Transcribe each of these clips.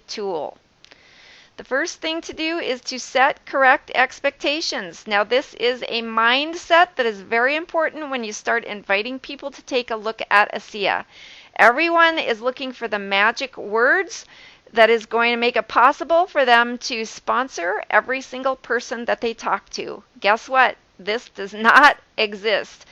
tool. The first thing to do is to set correct expectations. Now, this is a mindset that is very important when you start inviting people to take a look at ASEA. Everyone is looking for the magic words that is going to make it possible for them to sponsor every single person that they talk to. Guess what? This does not exist.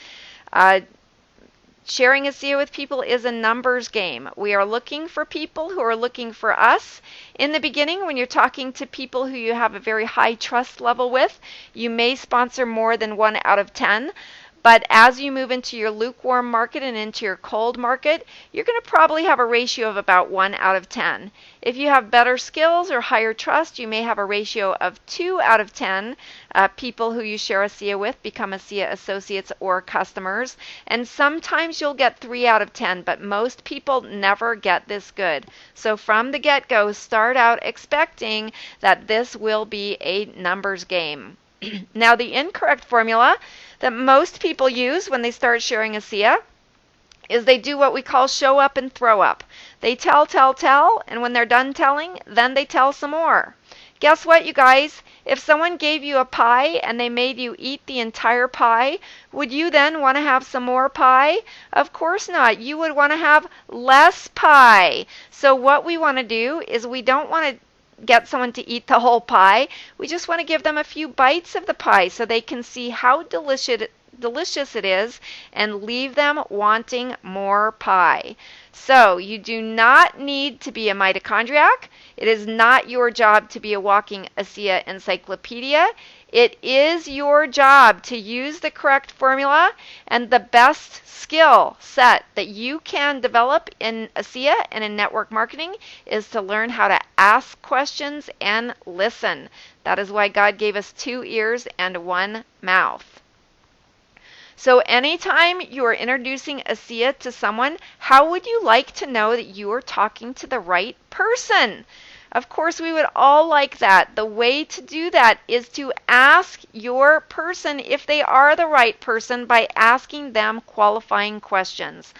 Sharing ASEA with people is a numbers game. We are looking for people who are looking for us. In the beginning, when you're talking to people who you have a very high trust level with, you may sponsor more than 1 out of 10. But as you move into your lukewarm market and into your cold market, you're going to probably have a ratio of about 1 out of 10. If you have better skills or higher trust, you may have a ratio of 2 out of 10 people who you share ASEA with become ASEA associates or customers. And sometimes you'll get 3 out of 10, but most people never get this good. So from the get-go, start out expecting that this will be a numbers game. Now, the incorrect formula that most people use when they start sharing ASEA is they do what we call show up and throw up. They tell, and when they're done telling, then they tell some more. Guess what, you guys? If someone gave you a pie and they made you eat the entire pie, would you then want to have some more pie? Of course not. You would want to have less pie. So what we want to do is we don't want to get someone to eat the whole pie. We just want to give them a few bites of the pie so they can see how delicious it is and leave them wanting more pie. So you do not need to be a mitochondriac. It is not your job to be a walking ASEA encyclopedia. It is your job to use the correct formula, and the best skill set that you can develop in ASEA and in network marketing is to learn how to ask questions and listen. That is why God gave us 2 ears and 1 mouth. So anytime you are introducing ASEA to someone, how would you like to know that you are talking to the right person? Of course, we would all like that. The way to do that is to ask your person if they are the right person by asking them qualifying questions.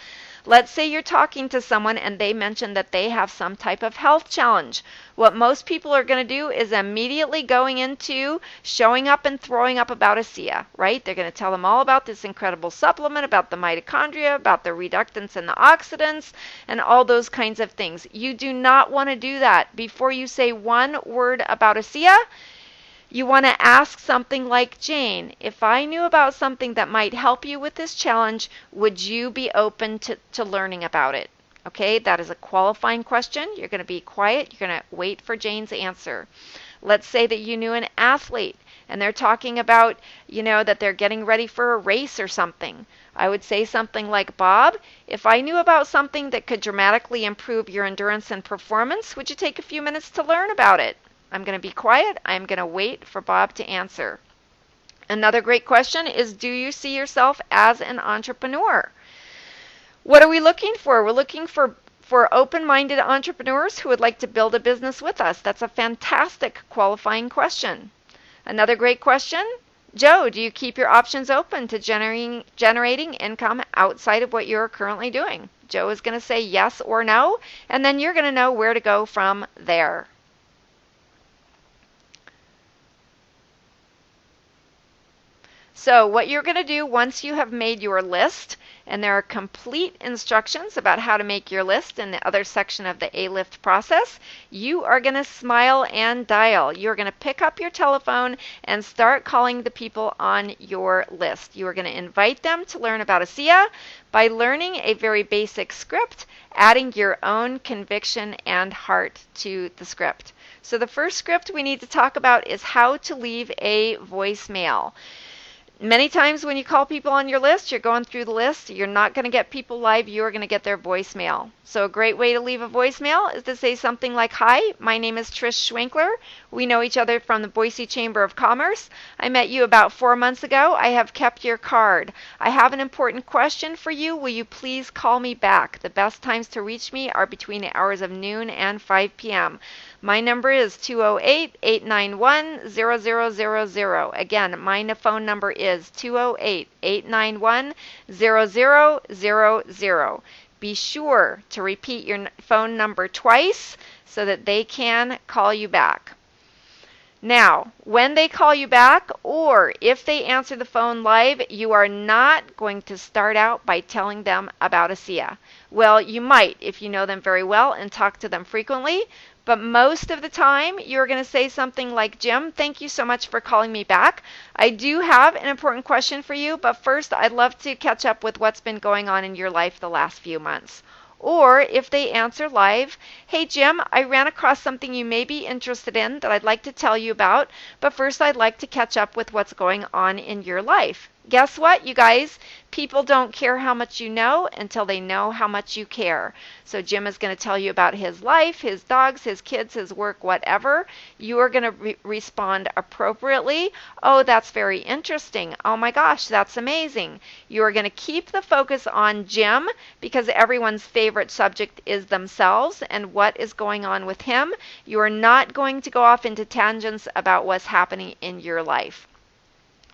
Let's say you're talking to someone and they mention that they have some type of health challenge. What most people are going to do is immediately going into showing up and throwing up about ASEA, right? They're going to tell them all about this incredible supplement, about the mitochondria, about the reductants and the oxidants, and all those kinds of things. You do not want to do that. Before you say one word about ASEA, you want to ask something like, Jane, if I knew about something that might help you with this challenge, would you be open to learning about it? Okay, that is a qualifying question. You're going to be quiet. You're going to wait for Jane's answer. Let's say that you knew an athlete and they're talking about, that they're getting ready for a race or something. I would say something like, Bob, if I knew about something that could dramatically improve your endurance and performance, would you take a few minutes to learn about it? I'm going to be quiet. I'm going to wait for Bob to answer. Another great question is, do you see yourself as an entrepreneur? What are we looking for? We're looking for open-minded entrepreneurs who would like to build a business with us. That's a fantastic qualifying question. Another great question, Joe, do you keep your options open to generating income outside of what you're currently doing? Joe is going to say yes or no, and then you're going to know where to go from there. So what you're going to do once you have made your list, and there are complete instructions about how to make your list in the other section of the A-Lift process, you are going to smile and dial. You're going to pick up your telephone and start calling the people on your list. You are going to invite them to learn about ASEA by learning a very basic script, adding your own conviction and heart to the script. So the first script we need to talk about is how to leave a voicemail. Many times when you call people on your list, you're going through the list, you're not going to get people live, you're going to get their voicemail. So a great way to leave a voicemail is to say something like, hi, my name is Trish Schwinkler. We know each other from the Boise Chamber of Commerce. I met you about 4 months ago. I have kept your card. I have an important question for you. Will you please call me back? The best times to reach me are between the hours of noon and 5 p.m. My number is 208-891-0000. Again, my phone number is 208-891-0000. Be sure to repeat your phone number twice so that they can call you back. Now, when they call you back or if they answer the phone live, you are not going to start out by telling them about ASEA. Well, you might if you know them very well and talk to them frequently, but most of the time you're going to say something like, Jim, thank you so much for calling me back. I do have an important question for you, but first I'd love to catch up with what's been going on in your life the last few months. Or if they answer live, hey Jim, I ran across something you may be interested in that I'd like to tell you about, but first I'd like to catch up with what's going on in your life. Guess what, you guys? People don't care how much you know until they know how much you care. So Jim is going to tell you about his life, his dogs, his kids, his work, whatever. You are going to respond appropriately. Oh, that's very interesting. Oh my gosh, that's amazing. You are going to keep the focus on Jim because everyone's favorite subject is themselves and what is going on with him. You are not going to go off into tangents about what's happening in your life.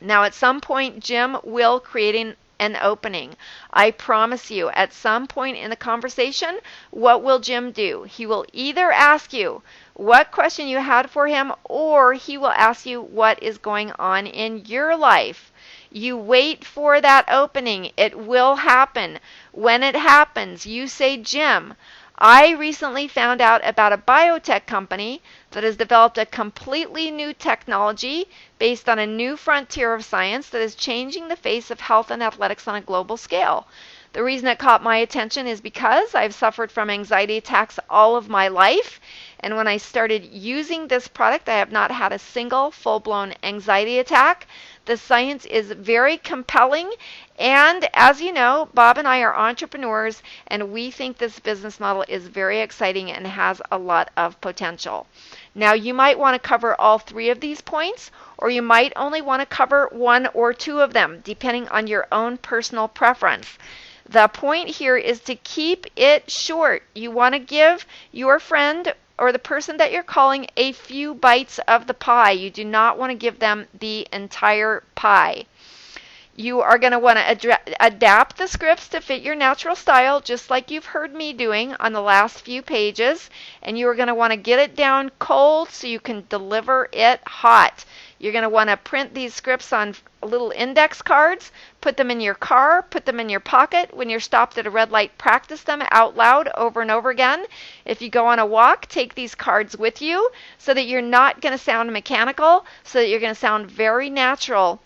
Now, at some point, Jim will create an opening. I promise you, at some point in the conversation, what will Jim do? He will either ask you what question you had for him, or he will ask you what is going on in your life. You wait for that opening. It will happen. When it happens, you say, Jim, I recently found out about a biotech company that has developed a completely new technology based on a new frontier of science that is changing the face of health and athletics on a global scale. The reason it caught my attention is because I've suffered from anxiety attacks all of my life, and when I started using this product, I have not had a single full-blown anxiety attack. The science is very compelling, and as you know, Bob and I are entrepreneurs, and we think this business model is very exciting and has a lot of potential. Now, you might want to cover all three of these points, or you might only want to cover one or two of them, depending on your own personal preference. The point here is to keep it short. You want to give your friend or the person that you're calling a few bites of the pie. You do not want to give them the entire pie. You are going to want to adapt the scripts to fit your natural style, just like you've heard me doing on the last few pages. And you are going to want to get it down cold so you can deliver it hot. You're going to want to print these scripts on little index cards, put them in your car, put them in your pocket. When you're stopped at a red light, practice them out loud over and over again. If you go on a walk, take these cards with you so that you're not going to sound mechanical, so that you're going to sound very natural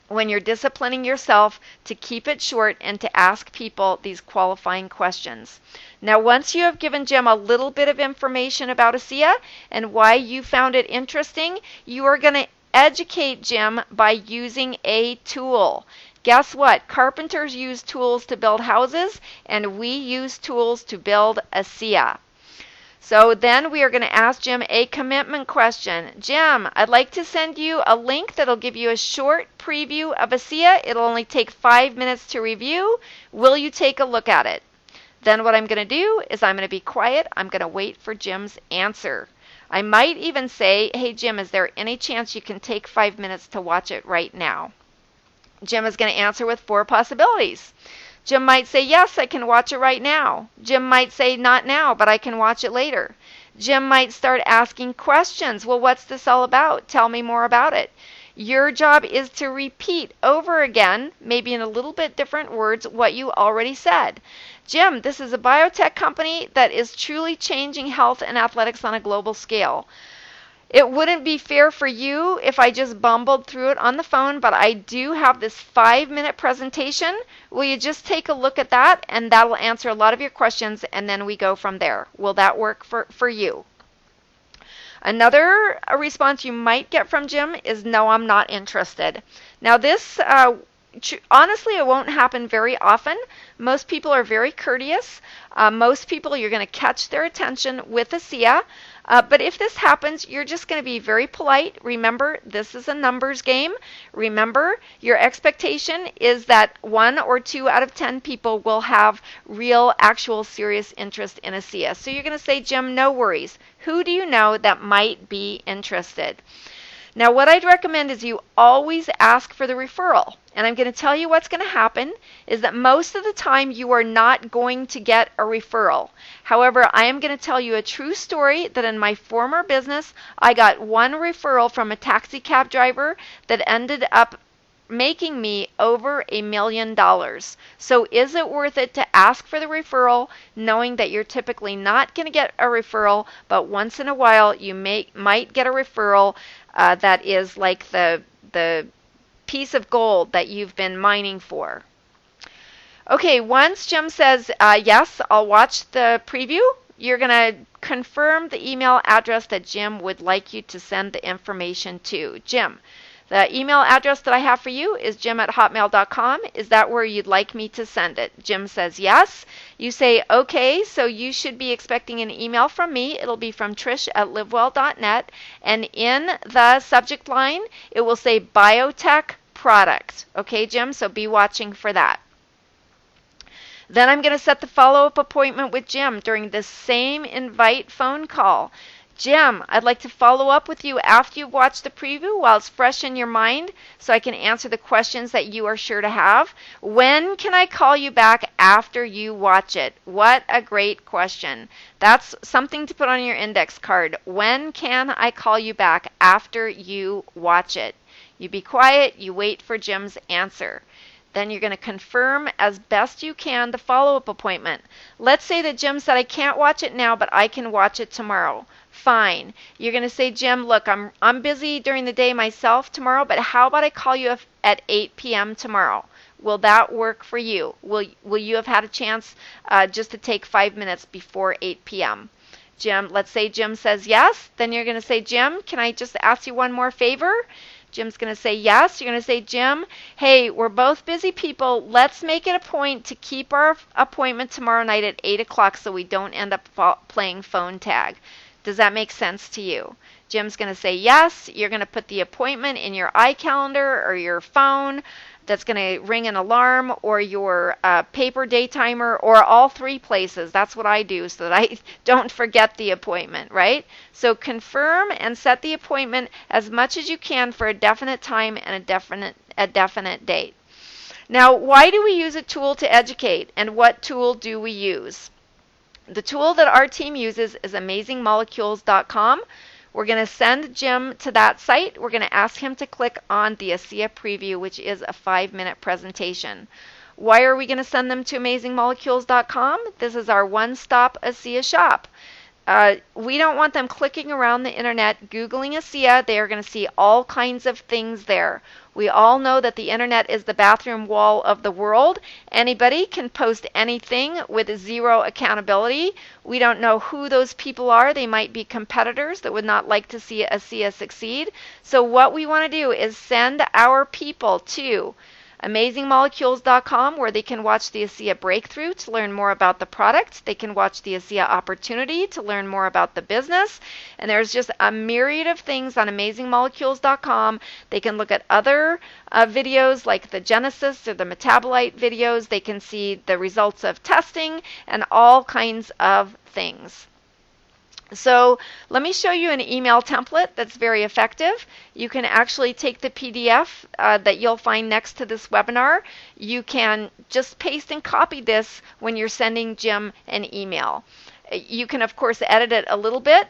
when you're disciplining yourself to keep it short and to ask people these qualifying questions. Now, once you have given Jim a little bit of information about ASEA and why you found it interesting, you are going to educate Jim by using a tool. Guess what? Carpenters use tools to build houses, and we use tools to build ASEA. So then we are going to ask Jim a commitment question. Jim, I'd like to send you a link that'll give you a short preview of ASEA. It'll only take 5 minutes to review. Will you take a look at it? Then what I'm going to do is I'm going to be quiet. I'm going to wait for Jim's answer. I might even say, hey Jim, is there any chance you can take 5 minutes to watch it right now? Jim is going to answer with 4 possibilities. Jim might say, yes, I can watch it right now. Jim might say, not now, but I can watch it later. Jim might start asking questions. Well, what's this all about? Tell me more about it. Your job is to repeat over again, maybe in a little bit different words, what you already said. Jim, this is a biotech company that is truly changing health and athletics on a global scale. It wouldn't be fair for you if I just bumbled through it on the phone, but I do have this 5-minute presentation. Will you just take a look at that, and that will answer a lot of your questions, and then we go from there. Will that work for you? Another response you might get from Jim is, no, I'm not interested. Now this, honestly, it won't happen very often. Most people are very courteous. Most people, you're going to catch their attention with ASEA. But if this happens, you're just going to be very polite. Remember, this is a numbers game. Remember, your expectation is that 1 or 2 out of 10 people will have real, actual, serious interest in ASEA. So you're going to say, Jim, no worries. Who do you know that might be interested? Now, what I'd recommend is you always ask for the referral. And I'm going to tell you what's going to happen is that most of the time you are not going to get a referral. However, I am going to tell you a true story that in my former business, I got one referral from a taxi cab driver that ended up making me over $1 million. So is it worth it to ask for the referral, knowing that you're typically not going to get a referral, but once in a while you might get a referral that is like the piece of gold that you've been mining for? Okay, once Jim says, yes, I'll watch the preview, you're going to confirm the email address that Jim would like you to send the information to. Jim, the email address that I have for you is jim@hotmail.com. Is that where you'd like me to send it? Jim says yes. You say, okay, so you should be expecting an email from me. It'll be from trish@livewell.net. And in the subject line, it will say biotech product. Okay, Jim, so be watching for that. Then I'm going to set the follow-up appointment with Jim during this same invite phone call. Jim, I'd like to follow up with you after you've watched the preview while it's fresh in your mind so I can answer the questions that you are sure to have. When can I call you back after you watch it? What a great question. That's something to put on your index card. When can I call you back after you watch it? You be quiet, you wait for Jim's answer. Then you're going to confirm as best you can the follow-up appointment. Let's say that Jim said, I can't watch it now, but I can watch it tomorrow. Fine. You're going to say, Jim, look, I'm busy during the day myself tomorrow, but how about I call you at 8 p.m. tomorrow? Will that work for you? Will you have had a chance just to take 5 minutes before 8 p.m.? Jim, let's say Jim says yes. Then you're going to say, Jim, can I just ask you one more favor? Jim's going to say yes. You're going to say, Jim, hey, we're both busy people. Let's make it a point to keep our appointment tomorrow night at 8 o'clock so we don't end up playing phone tag. Does that make sense to you? Jim's going to say yes. You're going to put the appointment in your iCalendar or your phone. That's going to ring an alarm, or your paper day timer, or all three places. That's what I do so that I don't forget the appointment, right? So confirm and set the appointment as much as you can for a definite time and a definite date. Now, why do we use a tool to educate, and what tool do we use? The tool that our team uses is amazingmolecules.com. We're going to send Jim to that site. We're going to ask him to click on the ASEA preview, which is a 5-minute presentation. Why are we going to send them to amazingmolecules.com? This is our one-stop ASEA shop. We don't want them clicking around the internet, Googling ASEA. They are going to see all kinds of things there. We all know that the internet is the bathroom wall of the world. Anybody can post anything with zero accountability. We don't know who those people are. They might be competitors that would not like to see ASEA succeed. So what we want to do is send our people to amazingmolecules.com, where they can watch the ASEA Breakthrough to learn more about the product. They can watch the ASEA Opportunity to learn more about the business. And there's just a myriad of things on amazingmolecules.com. They can look at other videos like the Genesis or the Metabolite videos. They can see the results of testing and all kinds of things. So let me show you an email template that's very effective. You can actually take the PDF that you'll find next to this webinar. You can just paste and copy this when you're sending Jim an email. You can, of course, edit it a little bit.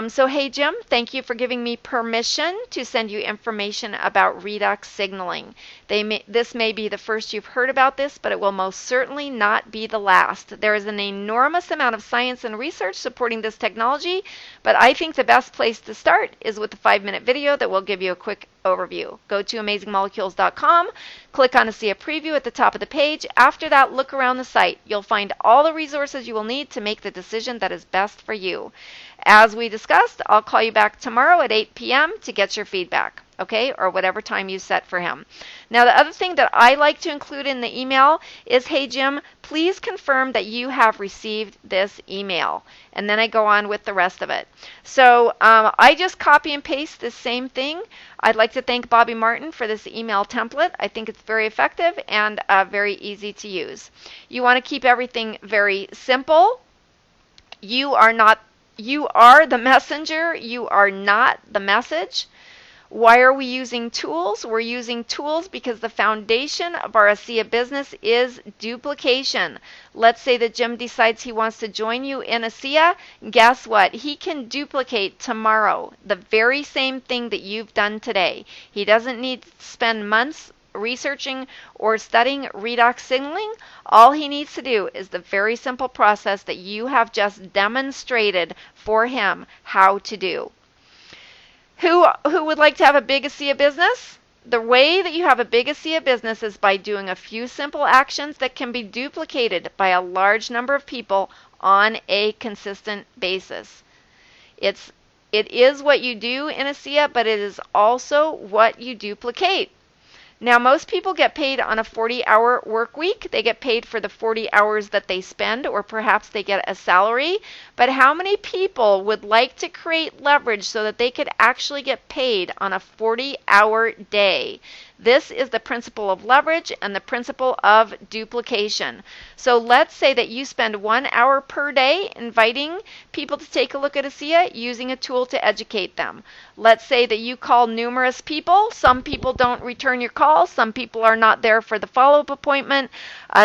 So, hey, Jim, thank you for giving me permission to send you information about redox signaling. This may be the first you've heard about this, but it will most certainly not be the last. There is an enormous amount of science and research supporting this technology, but I think the best place to start is with the 5-minute video that will give you a quick overview. Go to amazingmolecules.com, click on ASEA Preview at the top of the page. After that, look around the site. You'll find all the resources you will need to make the decision that is best for you. As we discussed, I'll call you back tomorrow at 8 p.m. to get your feedback, okay, or whatever time you set for him. Now, the other thing that I like to include in the email is, hey, Jim, please confirm that you have received this email. And then I go on with the rest of it. So I just copy and paste the same thing. I'd like to thank Bobby Martin for this email template. I think it's very effective and very easy to use. You want to keep everything very simple. You are the messenger. You are not the message. Why are we using tools? We're using tools because the foundation of our ASEA business is duplication. Let's say that Jim decides he wants to join you in ASEA. Guess what? He can duplicate tomorrow the very same thing that you've done today. He doesn't need to spend months researching or studying redox signaling. All he needs to do is the very simple process that you have just demonstrated for him how to do. Who would like to have a big ASEA business? The way that you have a big ASEA business is by doing a few simple actions that can be duplicated by a large number of people on a consistent basis. It is what you do in ASEA, but it is also what you duplicate. Now, most people get paid on a 40-hour work week. They get paid for the 40 hours that they spend, or perhaps they get a salary. But how many people would like to create leverage so that they could actually get paid on a 40-hour day? This is the principle of leverage and the principle of duplication. So let's say that you spend 1 hour per day inviting people to take a look at ASEA using a tool to educate them. Let's say that you call numerous people. Some people don't return your call. Some people are not there for the follow-up appointment.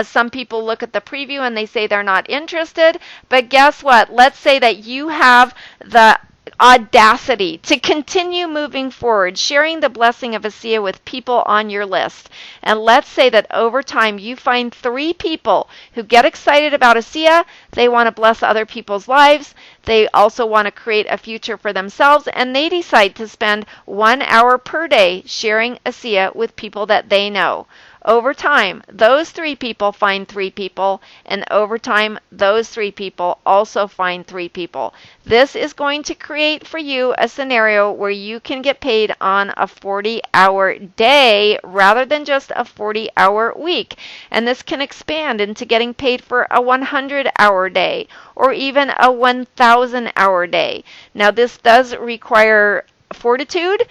Some people look at the preview and they say they're not interested. But guess what? Let's say that you have the audacity to continue moving forward, sharing the blessing of ASEA with people on your list. And let's say that over time you find 3 people who get excited about ASEA. They want to bless other people's lives. They also want to create a future for themselves, and they decide to spend 1 hour per day sharing ASEA with people that they know. Over time, those 3 people find 3 people, and over time, those 3 people also find 3 people. This is going to create for you a scenario where you can get paid on a 40-hour day rather than just a 40-hour week. And this can expand into getting paid for a 100-hour day or even a 1,000-hour day. Now, this does require fortitude,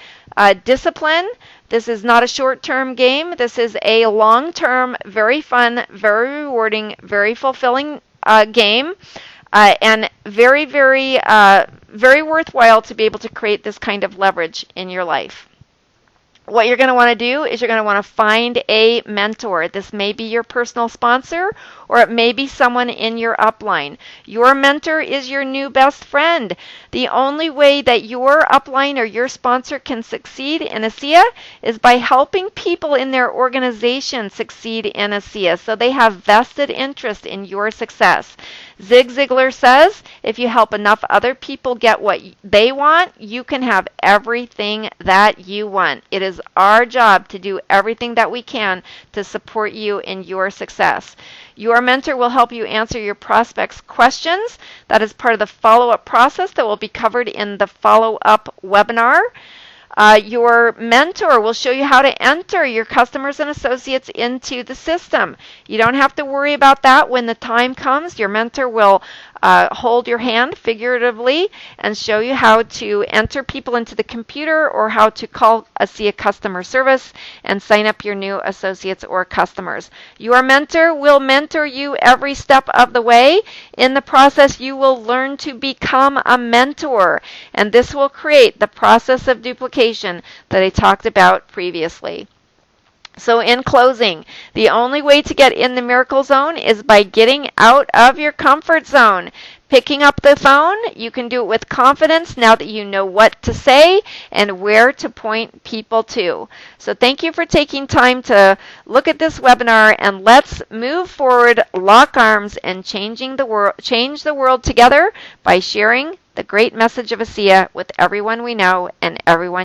discipline. This is not a short-term game. This is a long-term, very fun, very rewarding, very fulfilling game, and very, very, very worthwhile to be able to create this kind of leverage in your life. What you're going to want to do is you're going to want to find a mentor. This may be your personal sponsor, or it may be someone in your upline. Your mentor is your new best friend. The only way that your upline or your sponsor can succeed in ASEA is by helping people in their organization succeed in ASEA, so they have vested interest in your success. Zig Ziglar says, if you help enough other people get what they want, you can have everything that you want. It is our job to do everything that we can to support you in your success. Your mentor will help you answer your prospects' questions. That is part of the follow-up process that will be covered in the follow-up webinar. Your mentor will show you how to enter your customers and associates into the system. You don't have to worry about that when the time comes. Your mentor will hold your hand figuratively and show you how to enter people into the computer or how to call ASEA customer service and sign up your new associates or customers. Your mentor will mentor you every step of the way. In the process, you will learn to become a mentor, and this will create the process of duplication that I talked about previously. So in closing, the only way to get in the miracle zone is by getting out of your comfort zone. Picking up the phone, you can do it with confidence now that you know what to say and where to point people to. So thank you for taking time to look at this webinar, and let's move forward, lock arms, and change the world together by sharing the great message of ASEA with everyone we know and everyone